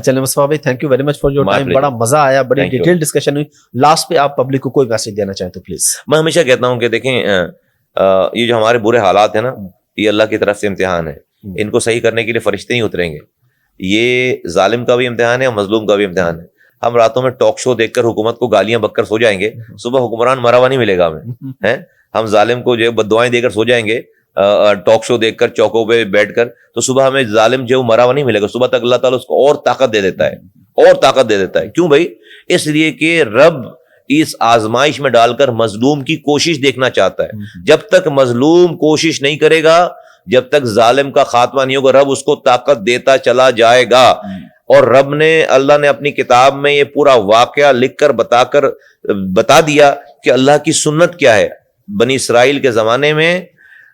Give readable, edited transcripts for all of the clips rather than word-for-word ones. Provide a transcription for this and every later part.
چلیں مصطفیٰ بھائی، thank you very much for your time, بڑا مزہ آیا، بڑی ڈیٹیل ڈسکشن ہوئی. لاسٹ پہ آپ پبلک کو کوئی میسج دینا چاہیں تو پلیز. میں ہمیشہ کہتا ہوں کہ دیکھیں یہ جو ہمارے برے حالات ہیں نا، یہ اللہ کی طرف سے امتحان ہے. ان کو صحیح کرنے کے لیے فرشتے نہیں اتریں گے. یہ ظالم کا بھی امتحان ہے اور مظلوم کا بھی امتحان ہے. ہم راتوں میں ٹاک شو دیکھ کر حکومت کو گالیاں بک کر سو جائیں گے، صبح حکمران مرا ہوا نہیں ملے گا ہمیں. ہم ظالم کو جو بد دعائیں دے کر سو جائیں گے ٹاک شو دیکھ کر چوکوں پہ بیٹھ کر، تو صبح ہمیں ظالم جو مرا ہوا نہیں ملے گا. صبح تک اللہ تعالیٰ اس کو اور طاقت دے دیتا ہے، اور طاقت دے دیتا ہے. کیوں بھائی؟ اس لیے کہ رب اس آزمائش میں ڈال کر مظلوم کی کوشش دیکھنا چاہتا ہے. جب تک مظلوم کوشش نہیں کرے گا، جب تک ظالم کا خاتمہ نہیں ہوگا، رب اس کو طاقت دیتا چلا جائے گا. اور رب نے، اللہ نے اپنی کتاب میں یہ پورا واقعہ لکھ کر بتا دیا کہ اللہ کی سنت کیا ہے. بنی اسرائیل کے زمانے میں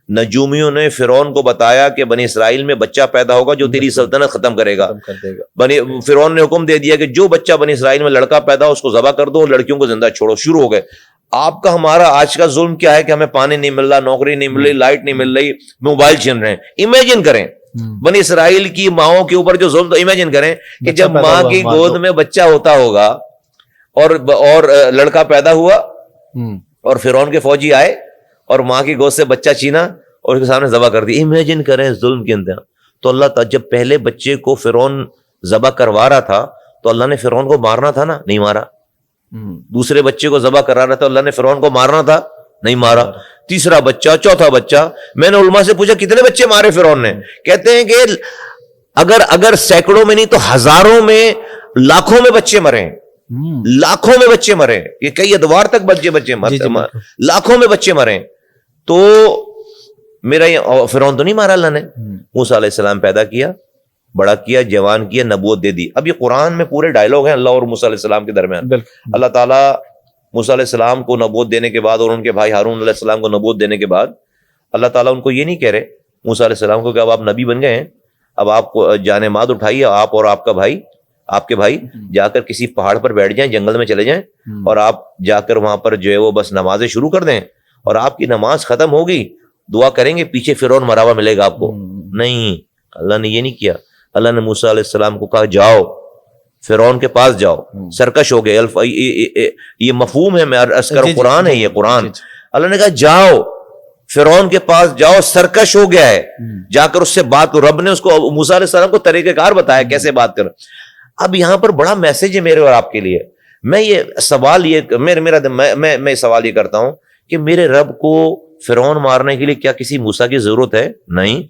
نجومیوں نے فرعون کو بتایا کہ بنی اسرائیل میں بچہ پیدا ہوگا جو تیری سلطنت ختم کرے گا. فرعون نے حکم دے دیا کہ جو بچہ بنی اسرائیل میں لڑکا پیدا ہو اس کو ذبح کر دو اور لڑکیوں کو زندہ چھوڑو. شروع ہو گئے. آپ کا ہمارا آج کا ظلم کیا ہے کہ ہمیں پانی نہیں مل رہا، نوکری نہیں مل رہی، لائٹ نہیں مل رہی، موبائل چھین رہے ہیں. امیجن کریں بنی اسرائیل کی ماؤں کے اوپر جو ظلم. تو امیجن کریں کہ جب ماں کی گود میں بچہ ہوتا ہوگا اور لڑکا پیدا ہوا اور فرعون کے فوجی آئے اور ماں کی گود سے بچہ چھینا اور اس کے سامنے ذبح کر دی. امیجن کریں ظلم کے انتہا. تو اللہ تعالیٰ جب پہلے بچے کو فرعون ذبح کروا رہا تھا تو اللہ نے فرعون کو مارنا تھا نا، نہیں مارا. دوسرے بچے کو ذبح کرا رہا تھا، اللہ نے فرعون کو مارنا تھا، نہیں مارا. تیسرا بچہ، چوتھا بچہ. میں نے علماء سے پوچھا کتنے بچے مارے فرعون نے؟ کہتے ہیں کہ اگر سینکڑوں میں نہیں تو ہزاروں میں، لاکھوں میں بچے مرے، لاکھوں میں بچے مرے. یہ کئی ادوار تک بچے لاکھوں میں بچے مرے. تو میرا یہ فرعون تو نہیں مارا اللہ نے. موسیٰ علیہ السلام پیدا کیا، بڑا کیا، جوان کیا، نبوت دے دی. اب یہ قرآن میں پورے ڈائلاگ ہیں اللہ اور موسیٰ علیہ السلام کے درمیان. اللہ تعالیٰ موسیٰ علیہ السلام کو نبوت دینے کے بعد اور ان کے بھائی ہارون علیہ السلام کو نبوت دینے کے بعد اللہ تعالیٰ ان کو یہ نہیں کہہ رہے موسیٰ علیہ السلام کو کہ اب آپ نبی بن گئے ہیں، اب آپ کو جان ماد اٹھائیے، آپ اور آپ کے بھائی جا کر کسی پہاڑ پر بیٹھ جائیں، جنگل میں چلے جائیں اور آپ جا کر وہاں پر جو ہے وہ بس نمازیں شروع کر دیں اور آپ کی نماز ختم ہوگی دعا کریں گے پیچھے فرعون مرا ہوا ملے گا آپ کو. نہیں، اللہ نے یہ نہیں کیا. اللہ نے موسیٰ علیہ السلام کو کہا جاؤ فرعون کے پاس جاؤ. سرکش ہو گئے. یہ مفہوم ہے، میں عرض کروں قرآن ہے، یہ قرآن. اللہ نے کہا جاؤ فرعون کے پاس جاؤ، سرکش ہو گیا ہے، جا کر اس سے بات کرو. رب نے اس کو، موسیٰ علیہ السلام کو طریقہ کار بتایا کیسے بات کر. اب یہاں پر بڑا میسج ہے میرے اور آپ کے لیے. میں یہ سوال میں سوال یہ کرتا ہوں کہ میرے رب کو فرعون مارنے کے لیے کیا کسی موسیٰ کی ضرورت ہے؟ نہیں.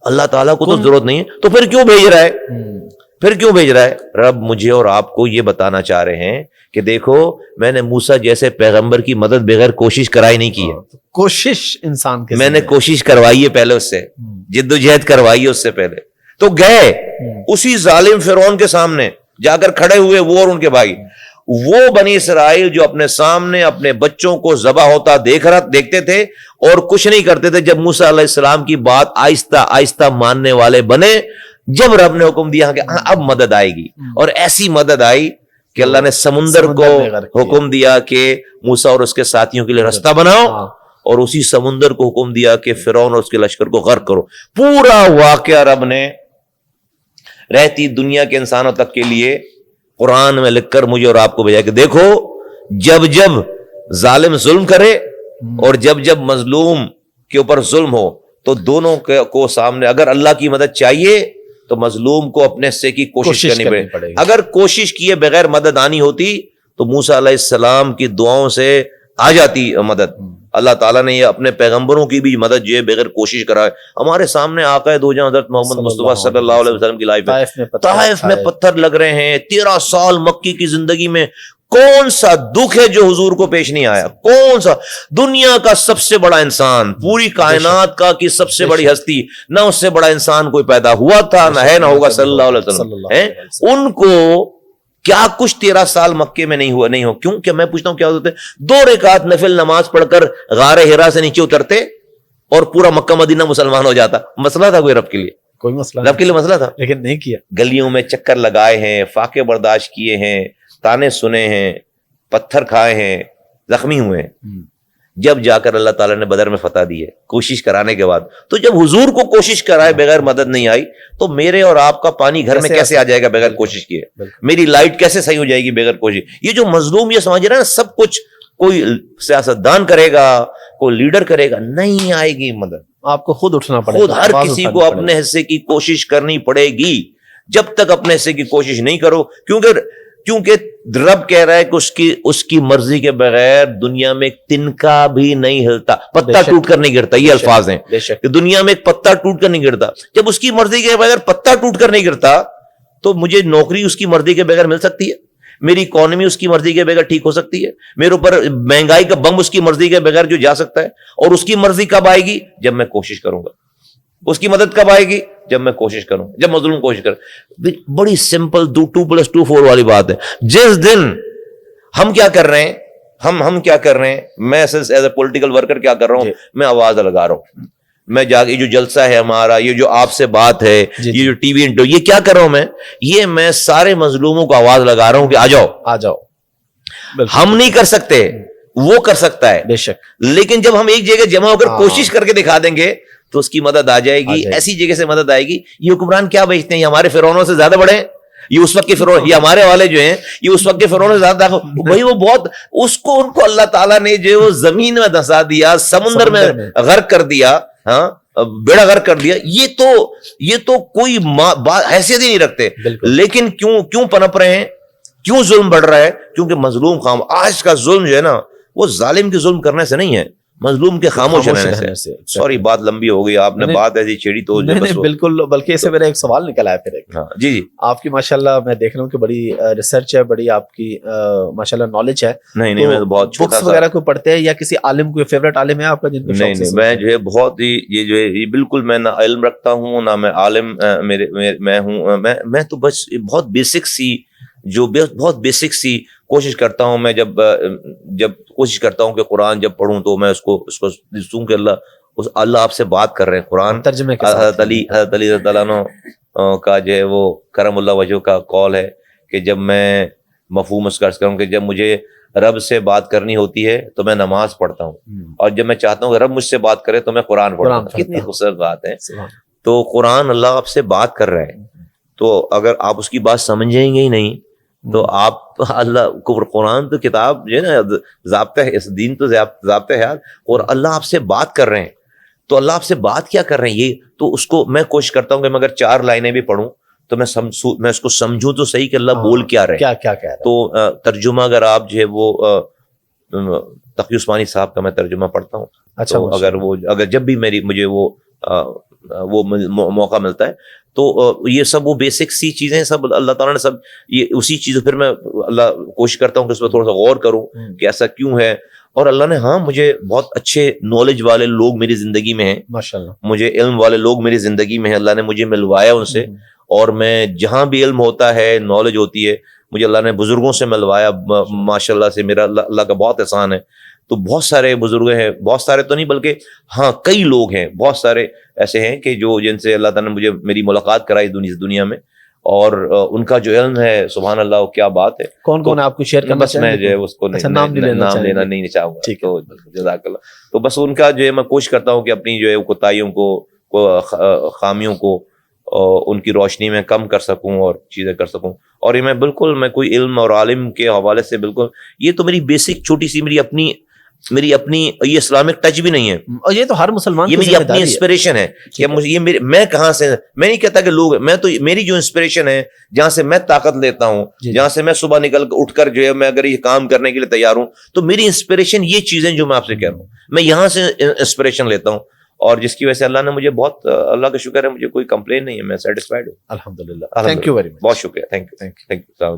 اللہ تعالیٰ کو تو ضرورت نہیں ہے، تو پھر کیوں بھیج رہا ہے؟ رب مجھے اور آپ کو یہ بتانا چاہ رہے ہیں کہ دیکھو میں نے موسیٰ جیسے پیغمبر کی مدد بغیر کوشش کرائی نہیں کی ہے. کوشش انسان کے، میں نے کوشش کروائی ہے پہلے، اس سے جد و جہد کروائی ہے اس سے پہلے. تو گئے اسی ظالم فرعون کے سامنے جا کر کھڑے ہوئے، وہ اور ان کے بھائی. وہ بنی اسرائیل جو اپنے سامنے اپنے بچوں کو ذبح ہوتا دیکھتے تھے اور کچھ نہیں کرتے تھے، جب موسیٰ علیہ السلام کی بات آہستہ آہستہ ماننے والے بنے، جب رب نے حکم دیا کہ اب مدد آئے گی، اور ایسی مدد آئی کہ اللہ نے سمندر کو حکم دیا کہ موسیٰ اور اس کے ساتھیوں کے لیے رستہ بناؤ، اور اسی سمندر کو حکم دیا کہ فرعون اور اس کے لشکر کو غرق کرو. پورا واقعہ رب نے رہتی دنیا کے انسانوں تک کے لیے قرآن میں لکھ کر مجھے اور آپ کو بھیجا کہ دیکھو جب ظالم ظلم کرے اور جب مظلوم کے اوپر ظلم ہو تو دونوں کو سامنے، اگر اللہ کی مدد چاہیے تو مظلوم کو اپنے حصے کی کوشش کرنی پڑے. اگر کوشش کیے بغیر مدد آنی ہوتی تو موسیٰ علیہ السلام کی دعاؤں سے آ جاتی مدد. اللہ تعالیٰ نے یہ اپنے پیغمبروں کی بھی مدد جو ہے بغیر کوشش کرا ہے. ہمارے سامنے آقا دو جہاں حضرت محمد مصطفیٰ صلی اللہ علیہ وسلم کی لائف ہے. طائف میں پتھر لگ رہے ہیں. 13 سال مکی کی زندگی میں کون سا دکھ ہے جو حضور کو پیش نہیں آیا؟ کون سا؟ دنیا کا سب سے بڑا انسان، پوری کائنات کا کی سب سے بڑی ہستی، نہ اس سے بڑا انسان کوئی پیدا ہوا تھا، نہ ہے، نہ ہوگا، صلی اللہ علیہ وسلم. ان کو کیا کچھ 13 سال مکے میں نہیں ہو. کیوں کہ میں پوچھتا ہوں کیا ہوتے؟ 2 رکعت نفل نماز پڑھ کر غار حرا سے نیچے اترتے اور پورا مکہ مدینہ مسلمان ہو جاتا. مسئلہ تھا کوئی رب کے لیے؟ کوئی مسئلہ رب کے لیے مسئلہ تھا، لیکن نہیں کیا. گلیوں میں چکر لگائے ہیں، فاقے برداشت کیے ہیں، تانے سنے ہیں، پتھر کھائے ہیں، زخمی ہوئے ہیں. جب جا کر اللہ تعالیٰ نے بدر میں فتح دی ہے کوشش کرانے کے بعد. تو جب حضور کو کوشش کرائے بغیر مدد نہیں آئی تو میرے اور آپ کا پانی گھر میں کیسے آ جائے گا بغیر کوشش کیے؟ میری لائٹ کیسے صحیح ہو جائے گی بغیر کوشش؟ یہ جو مظلوم یہ سمجھ رہا ہے نا سب کچھ کوئی سیاستدان کرے گا, کوئی لیڈر کرے گا, نہیں آئے گی مدد. آپ کو خود اٹھنا پڑے گا, خود ہر کسی کو اپنے حصے کی کوشش کرنی پڑے گی. جب تک اپنے حصے کی کوشش نہیں کرو, کیونکہ رب کہہ رہا ہے کہ اس کی مرضی کے بغیر دنیا میں ایک تنکا بھی نہیں ہلتا, پتا ٹوٹ کر نہیں گرتا. یہ الفاظ ہیں کہ دنیا میں ایک پتا ٹوٹ کر نہیں گرتا. جب اس کی مرضی کے بغیر پتا ٹوٹ کر نہیں گرتا تو مجھے نوکری اس کی مرضی کے بغیر مل سکتی ہے, میری اکانومی اس کی مرضی کے بغیر ٹھیک ہو سکتی ہے, میرے اوپر مہنگائی کا بم اس کی مرضی کے بغیر جو جا سکتا ہے. اور اس کی مرضی کب آئے گی؟ جب میں کوشش کروں گا. اس کی مدد کب آئے گی؟ جب میں کوشش کروں, جب مظلوم کوشش کرے. بڑی سمپل 2+2=4 والی بات ہے. جس دن ہم کیا کر رہے ہیں, ہم کیا کر رہے ہیں, میں ایز اے پولیٹیکل ورکر کیا کر رہا ہوں, میں آواز لگا رہا ہوں. میں جا کے جو جلسہ ہے ہمارا, یہ جو آپ سے بات ہے, یہ جو ٹی وی انٹرویو, یہ کیا کر رہا ہوں میں سارے مظلوموں کو آواز لگا رہا ہوں کہ آ جاؤ. ہم نہیں کر سکتے, وہ کر سکتا ہے بے شک, لیکن جب ہم ایک جگہ جمع ہو کر کوشش کر کے دکھا دیں گے تو اس کی مدد آ جائے گی. ایسی جگہ سے مدد آئے گی. یہ حکمران کیا بیچتے ہیں, یہ ہمارے فرعونوں سے زیادہ بڑے ہیں. یہ اس وقت کے فرعون, یہ ہمارے والے جو ہیں یہ اس وقت کے فرعونوں سے زیادہ بھائی وہ بہت ان کو اللہ تعالیٰ نے جو زمین میں دھسا دیا, سمندر میں غرق کر دیا, ہاں بیڑا غرق کر دیا. یہ تو کوئی حیثیت ہی نہیں رکھتے. لیکن کیوں پنپ رہے ہیں, کیوں ظلم بڑھ رہا ہے؟ کیونکہ مظلوم خام. آج کا ظلم جو ہے نا وہ ظالم کے ظلم کرنے سے نہیں ہے, مظلوم کے خاموش رہنے سے. سوری بات لمبی ہو گئی, آپ نے بات ایسی چھیڑی تو بالکل, بلکہ اس سے میرا ایک سوال نکل آیا پھر. جی آپ کی ماشاءاللہ میں دیکھ رہا ہوں کہ بڑی ریسرچ ہے, بڑی آپ کی ماشاءاللہ نالج ہے. نہیں میں بہت بکس وغیرہ کو پڑھتے ہیں یا کسی عالم کو فیوریٹ عالم ہے آپ کا جن کو؟ نہیں میں جو ہے بہت ہی یہ جو ہے بالکل میں نہ علم رکھتا ہوں نہ میں عالم میں ہوں. میں تو بس بہت بیسک سی کوشش کرتا ہوں. میں جب کوشش کرتا ہوں کہ قرآن جب پڑھوں تو میں اس کو سوں کہ اللہ آپ سے بات کر رہے ہیں. قرآن ترجمے حضرت علی رضی اللہ عنہ کا جو ہے وہ کرم اللہ وجہ کا قول ہے کہ جب میں مفہوم اس کا عرض کروں کہ جب مجھے رب سے بات کرنی ہوتی ہے تو میں نماز پڑھتا ہوں, اور جب میں چاہتا ہوں کہ رب مجھ سے بات کرے تو میں قرآن پڑھتا ہوں. کتنی خوبصورت بات ہے. تو قرآن اللہ آپ سے بات کر رہا ہے, تو اگر آپ اس کی بات سمجھیں گے ہی نہیں تو آپ اللہ قرآن تو کتاب جو ہے نا ضابطہ ہے, اس دین تو ضابطہ ہے, اور اللہ آپ سے بات کر رہے ہیں تو اللہ آپ سے بات کیا کر رہے ہیں یہ تو اس کو میں کوشش کرتا ہوں کہ میں اگر 4 لائنیں بھی پڑھوں تو میں اس کو سمجھوں تو صحیح کہ اللہ بول کیا رہے ہیں. کیا تو ترجمہ اگر آپ جو ہے وہ تقی عثمانی صاحب کا میں ترجمہ پڑھتا ہوں. اچھا, اگر جب بھی مجھے وہ موقع ملتا ہے تو یہ سب وہ بیسک سی چیزیں سب اللہ تعالیٰ نے سب یہ اسی چیزوں, پھر میں اللہ کوشش کرتا ہوں کہ اس پر تھوڑا سا غور کروں کہ ایسا کیوں ہے. اور اللہ نے مجھے بہت اچھے نالج والے لوگ میری زندگی میں ہیں ماشاءاللہ, مجھے علم والے لوگ میری زندگی میں ہیں. اللہ نے مجھے ملوایا ان سے, اور میں جہاں بھی علم ہوتا ہے نالج ہوتی ہے مجھے اللہ نے بزرگوں سے ملوایا ماشاءاللہ سے. میرا اللہ کا بہت احسان ہے. تو بہت سارے بزرگ ہیں, بہت سارے تو نہیں بلکہ کئی لوگ ہیں, بہت سارے ایسے ہیں کہ جن سے اللہ تعالیٰ نے میری ملاقات کرائی دنیا میں, اور ان کا جو علم ہے سبحان اللہ کیا بات ہے. کون آپ کو شیئر کرنا بس میں جو ہے اس کو نام لینا نہیں چاہوں گا. تو جزاک اللہ. تو بس ان کا جو ہے میں کوشش کرتا ہوں کہ اپنی جو ہے کوتاہیوں کو خامیوں کو ان کی روشنی میں کم کر سکوں اور چیزیں کر سکوں. اور یہ میں کوئی علم اور عالم کے حوالے سے بالکل, یہ تو میری بیسک چھوٹی سی میری اپنی یہ اسلامک ٹچ بھی نہیں ہے, اور یہ تو ہر مسلمان یہ میری اپنی انسپریشن ہے کہ مجھے میں کہاں سے, میں نہیں کہتا کہ لوگ, میں تو میری جو انسپریشن ہے جہاں سے میں طاقت لیتا ہوں, جہاں سے میں صبح اٹھ کر جو ہے میں اگر یہ کام کرنے کے لیے تیار ہوں تو میری انسپریشن یہ چیزیں جو میں آپ سے کہہ رہا ہوں میں یہاں سے انسپریشن لیتا ہوں, اور جس کی وجہ سے اللہ نے مجھے بہت, اللہ کا شکر ہے مجھے کوئی کمپلین نہیں ہے, میں سیٹسفائیڈ ہوں الحمدللہ. تھینک یو ویری مچ, بہت شکریہ. Thank you.